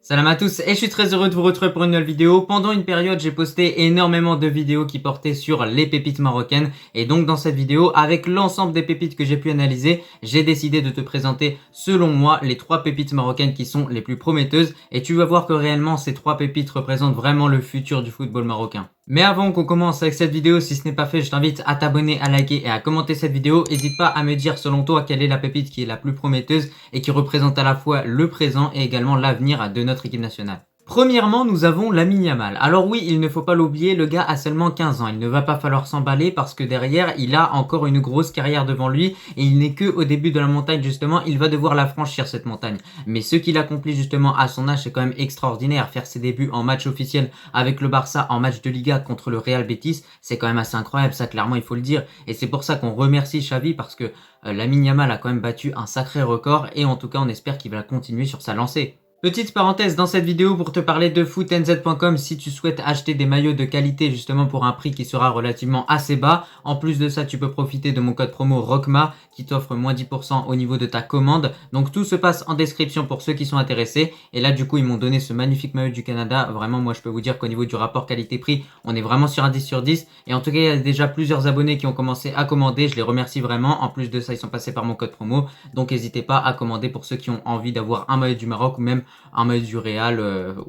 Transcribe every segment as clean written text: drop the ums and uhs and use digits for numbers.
Salam à tous et je suis très heureux de vous retrouver pour une nouvelle vidéo. Pendant une période, j'ai posté énormément de vidéos qui portaient sur les pépites marocaines. Et donc dans cette vidéo, avec l'ensemble des pépites que j'ai pu analyser, j'ai décidé de te présenter, selon moi, les 3 pépites marocaines qui sont les plus prometteuses. Et tu vas voir que réellement, ces 3 pépites représentent vraiment le futur du football marocain. Mais avant qu'on commence avec cette vidéo, si ce n'est pas fait, je t'invite à t'abonner, à liker et à commenter cette vidéo. N'hésite pas à me dire selon toi quelle est la pépite qui est la plus prometteuse et qui représente à la fois le présent et également l'avenir de notre équipe nationale. Premièrement, nous avons Lamine Yamal. Alors oui, il ne faut pas l'oublier, le gars a seulement 15 ans. Il ne va pas falloir s'emballer parce que derrière, il a encore une grosse carrière devant lui et il n'est que au début de la montagne justement, il va devoir la franchir cette montagne. Mais ce qu'il accomplit justement à son âge, c'est quand même extraordinaire. Faire ses débuts en match officiel avec le Barça en match de Liga contre le Real Betis, c'est quand même assez incroyable, ça clairement il faut le dire. Et c'est pour ça qu'on remercie Xavi parce que Lamine Yamal a quand même battu un sacré record et en tout cas on espère qu'il va continuer sur sa lancée. Petite parenthèse dans cette vidéo pour te parler de footnz.com si tu souhaites acheter des maillots de qualité justement pour un prix qui sera relativement assez bas. En plus de ça, tu peux profiter de mon code promo ROCMA qui t'offre moins 10% au niveau de ta commande. Donc tout se passe en description pour ceux qui sont intéressés. Et là du coup ils m'ont donné ce magnifique maillot du Canada. Vraiment moi je peux vous dire qu'au niveau du rapport qualité-prix, on est vraiment sur un 10 sur 10. Et en tout cas il y a déjà plusieurs abonnés qui ont commencé à commander. Je les remercie vraiment. En plus de ça ils sont passés par mon code promo. Donc n'hésitez pas à commander pour ceux qui ont envie d'avoir un maillot du Maroc ou même un maillot du Real,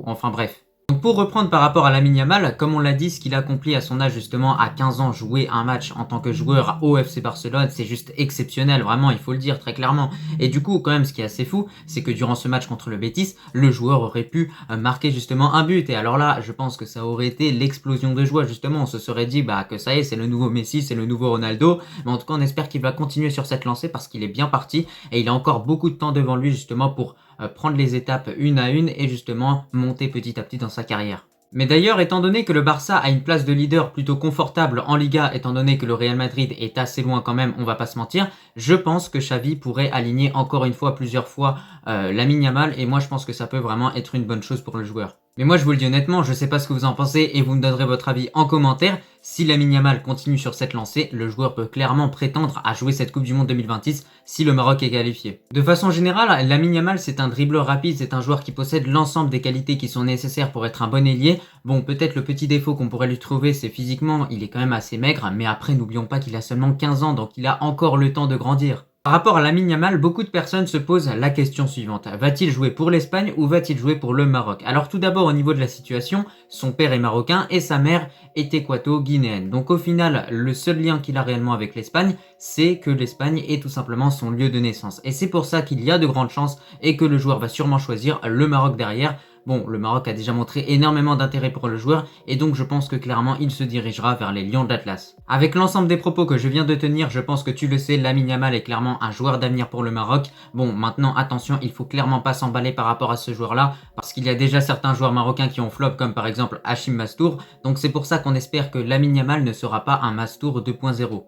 enfin bref. Donc pour reprendre par rapport à Lamine Yamal, comme on l'a dit, ce qu'il a accompli à son âge justement à 15 ans, jouer un match en tant que joueur au FC Barcelone, c'est juste exceptionnel, vraiment, il faut le dire très clairement. Et du coup, quand même, ce qui est assez fou, c'est que durant ce match contre le Betis, le joueur aurait pu marquer justement un but. Et alors là, je pense que ça aurait été l'explosion de joie justement. On se serait dit que ça y est, c'est le nouveau Messi, c'est le nouveau Ronaldo. Mais en tout cas, on espère qu'il va continuer sur cette lancée parce qu'il est bien parti et il a encore beaucoup de temps devant lui justement pour prendre les étapes une à une et justement monter petit à petit dans sa carrière. Mais d'ailleurs, étant donné que le Barça a une place de leader plutôt confortable en Liga, étant donné que le Real Madrid est assez loin quand même, on va pas se mentir, je pense que Xavi pourrait aligner encore une fois, plusieurs fois Lamine Yamal et moi je pense que ça peut vraiment être une bonne chose pour le joueur. Mais moi je vous le dis honnêtement, je sais pas ce que vous en pensez et vous me donnerez votre avis en commentaire. Si Lamine Yamal continue sur cette lancée, le joueur peut clairement prétendre à jouer cette Coupe du Monde 2026 si le Maroc est qualifié. De façon générale, Lamine Yamal c'est un dribbleur rapide, c'est un joueur qui possède l'ensemble des qualités qui sont nécessaires pour être un bon ailier. Bon, peut-être le petit défaut qu'on pourrait lui trouver, c'est physiquement, il est quand même assez maigre, mais après n'oublions pas qu'il a seulement 15 ans, donc il a encore le temps de grandir. Par rapport à Lamine Yamal, beaucoup de personnes se posent la question suivante. Va-t-il jouer pour l'Espagne ou va-t-il jouer pour le Maroc? Alors tout d'abord au niveau de la situation, son père est marocain et sa mère est équato-guinéenne. Donc au final, le seul lien qu'il a réellement avec l'Espagne, c'est que l'Espagne est tout simplement son lieu de naissance. Et c'est pour ça qu'il y a de grandes chances et que le joueur va sûrement choisir le Maroc derrière. Bon, le Maroc a déjà montré énormément d'intérêt pour le joueur et donc je pense que clairement il se dirigera vers les Lions de l'Atlas. Avec l'ensemble des propos que je viens de tenir, je pense que tu le sais, Lamine Yamal est clairement un joueur d'avenir pour le Maroc. Bon, maintenant attention, il faut clairement pas s'emballer par rapport à ce joueur-là parce qu'il y a déjà certains joueurs marocains qui ont flop comme par exemple Hachim Mastour. Donc c'est pour ça qu'on espère que Lamine Yamal ne sera pas un Mastour 2.0.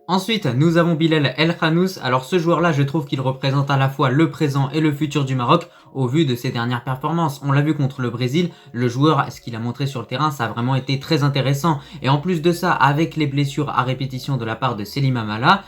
Ensuite, nous avons Bilal El Khannous. Alors ce joueur-là, je trouve qu'il représente à la fois le présent et le futur du Maroc au vu de ses dernières performances. On l'a vu contre le Brésil, le joueur, ce qu'il a montré sur le terrain, ça a vraiment été très intéressant. Et en plus de ça, avec les blessures à répétition de la part de Selim Amala,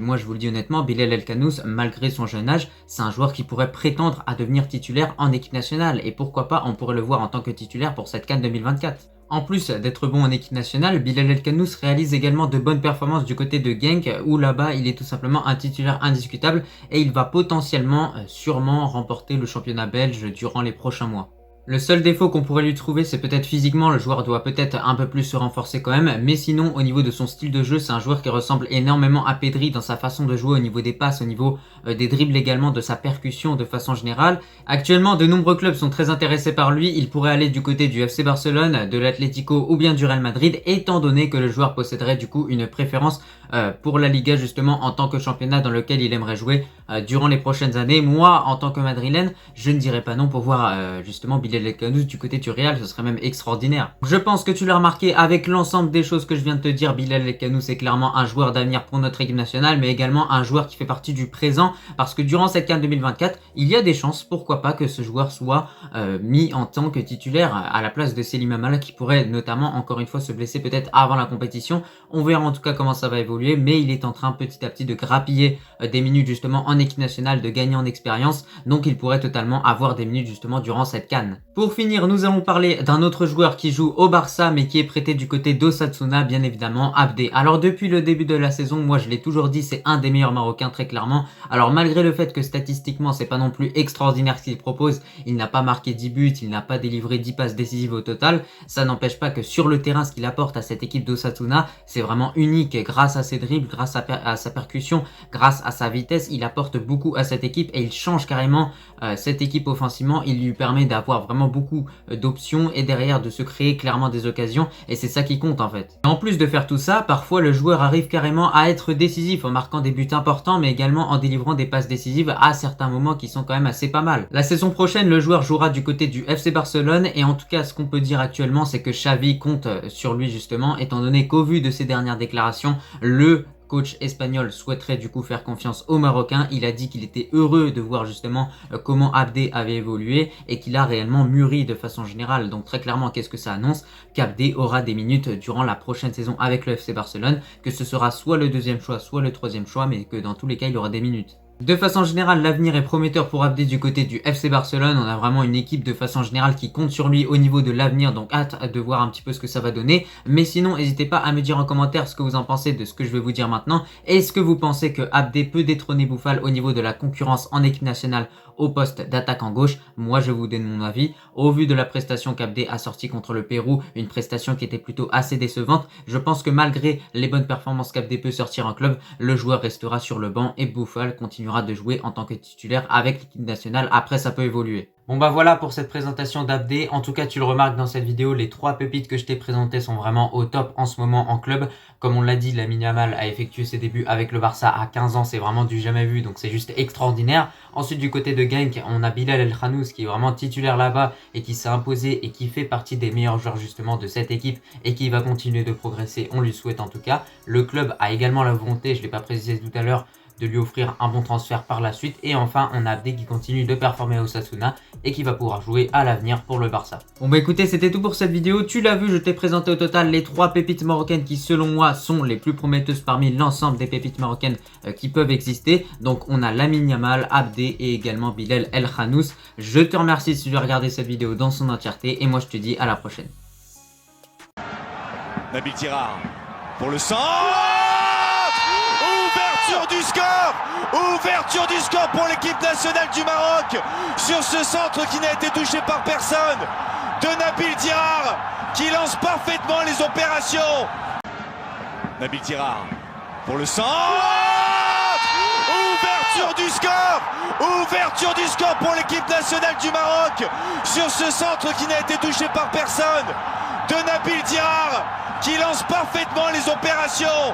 moi je vous le dis honnêtement, Bilal El Khannous, malgré son jeune âge, c'est un joueur qui pourrait prétendre à devenir titulaire en équipe nationale. Et pourquoi pas, on pourrait le voir en tant que titulaire pour cette CAN 2024. En plus d'être bon en équipe nationale, Bilal El Khannous réalise également de bonnes performances du côté de Genk où là-bas il est tout simplement un titulaire indiscutable et il va potentiellement sûrement remporter le championnat belge durant les prochains mois. Le seul défaut qu'on pourrait lui trouver, c'est peut-être physiquement, le joueur doit peut-être un peu plus se renforcer quand même, mais sinon au niveau de son style de jeu, c'est un joueur qui ressemble énormément à Pedri dans sa façon de jouer au niveau des passes, au niveau des dribbles également, de sa percussion de façon générale. Actuellement, de nombreux clubs sont très intéressés par lui, il pourrait aller du côté du FC Barcelone, de l'Atlético ou bien du Real Madrid, étant donné que le joueur posséderait du coup une préférence pour la Liga justement en tant que championnat dans lequel il aimerait jouer durant les prochaines années. Moi, en tant que madrilène, je ne dirais pas non pour voir justement Bilal Bilal El Khanous du côté du Real, ce serait même extraordinaire. Je pense que tu l'as remarqué avec l'ensemble des choses que je viens de te dire, Bilal El Khanous est clairement un joueur d'avenir pour notre équipe nationale, mais également un joueur qui fait partie du présent, parce que durant cette CAN 2024, il y a des chances, pourquoi pas, que ce joueur soit mis en tant que titulaire à la place de Selim Hamala, qui pourrait notamment, encore une fois, se blesser peut-être avant la compétition. On verra en tout cas comment ça va évoluer, mais il est en train petit à petit de grappiller des minutes justement en équipe nationale, de gagner en expérience, donc il pourrait totalement avoir des minutes justement durant cette CAN. Pour finir, nous allons parler d'un autre joueur qui joue au Barça, mais qui est prêté du côté d'Osasuna, bien évidemment, Abdé. Alors depuis le début de la saison, moi je l'ai toujours dit, c'est un des meilleurs Marocains très clairement. Alors malgré le fait que statistiquement c'est pas non plus extraordinaire ce qu'il propose, il n'a pas marqué 10 buts, il n'a pas délivré 10 passes décisives au total, ça n'empêche pas que sur le terrain ce qu'il apporte à cette équipe d'Osasuna, c'est vraiment unique. Et grâce à ses dribbles, grâce à sa percussion, grâce à sa vitesse, il apporte beaucoup à cette équipe et il change carrément cette équipe offensivement. Il lui permet d'avoir vraiment beaucoup d'options et derrière de se créer clairement des occasions, et c'est ça qui compte en fait. Et en plus de faire tout ça, parfois le joueur arrive carrément à être décisif en marquant des buts importants, mais également en délivrant des passes décisives à certains moments qui sont quand même assez pas mal. La saison prochaine, le joueur jouera du côté du FC Barcelone, et en tout cas ce qu'on peut dire actuellement, c'est que Xavi compte sur lui justement, étant donné qu'au vu de ses dernières déclarations, le coach espagnol souhaiterait du coup faire confiance aux Marocains. Il a dit qu'il était heureux de voir justement comment Abdé avait évolué et qu'il a réellement mûri de façon générale. Donc très clairement, qu'est-ce que ça annonce? Qu'Abdé aura des minutes durant la prochaine saison avec le FC Barcelone, que ce sera soit le deuxième choix, soit le troisième choix, mais que dans tous les cas, il aura des minutes. De façon générale, l'avenir est prometteur pour Abdé du côté du FC Barcelone. On a vraiment une équipe de façon générale qui compte sur lui au niveau de l'avenir, donc hâte de voir un petit peu ce que ça va donner. Mais sinon, n'hésitez pas à me dire en commentaire ce que vous en pensez de ce que je vais vous dire maintenant. Est-ce que vous pensez que Abdé peut détrôner Boufal au niveau de la concurrence en équipe nationale au poste d'attaquant gauche? Moi, je vous donne mon avis. Au vu de la prestation qu'Abdé a sortie contre le Pérou, une prestation qui était plutôt assez décevante, je pense que malgré les bonnes performances qu'Abdé peut sortir en club, le joueur restera sur le banc et Boufal continuera de jouer en tant que titulaire avec l'équipe nationale. Après, ça peut évoluer. Bon bah voilà pour cette présentation d'Abdé. En tout cas, tu le remarques dans cette vidéo, les 3 pépites que je t'ai présentées sont vraiment au top en ce moment en club. Comme on l'a dit, Lamine Yamal a effectué ses débuts avec le Barça à 15 ans, c'est vraiment du jamais vu, donc c'est juste extraordinaire. Ensuite, du côté de Genk, on a Bilal El Khanous qui est vraiment titulaire là-bas et qui s'est imposé et qui fait partie des meilleurs joueurs justement de cette équipe et qui va continuer de progresser, on lui souhaite en tout cas. Le club a également la volonté, je ne l'ai pas précisé tout à l'heure, de lui offrir un bon transfert par la suite. Et enfin, on a Abdé qui continue de performer à Osasuna et qui va pouvoir jouer à l'avenir pour le Barça. Bon bah écoutez, c'était tout pour cette vidéo. Tu l'as vu, je t'ai présenté au total les 3 pépites marocaines qui selon moi sont les plus prometteuses parmi l'ensemble des pépites marocaines qui peuvent exister. Donc on a Lamine Yamal, Abdé et également Bilal El Khanous. Je te remercie si tu as regardé cette vidéo dans son entièreté et moi je te dis à la prochaine. Nabil Tirard pour le centre. Ouverture du score pour l'équipe nationale du Maroc sur ce centre qui n'a été touché par personne de Nabil Tirard qui lance parfaitement les opérations. Nabil Tirard pour le centre. Ouverture du score pour l'équipe nationale du Maroc sur ce centre qui n'a été touché par personne de Nabil Tirard qui lance parfaitement les opérations.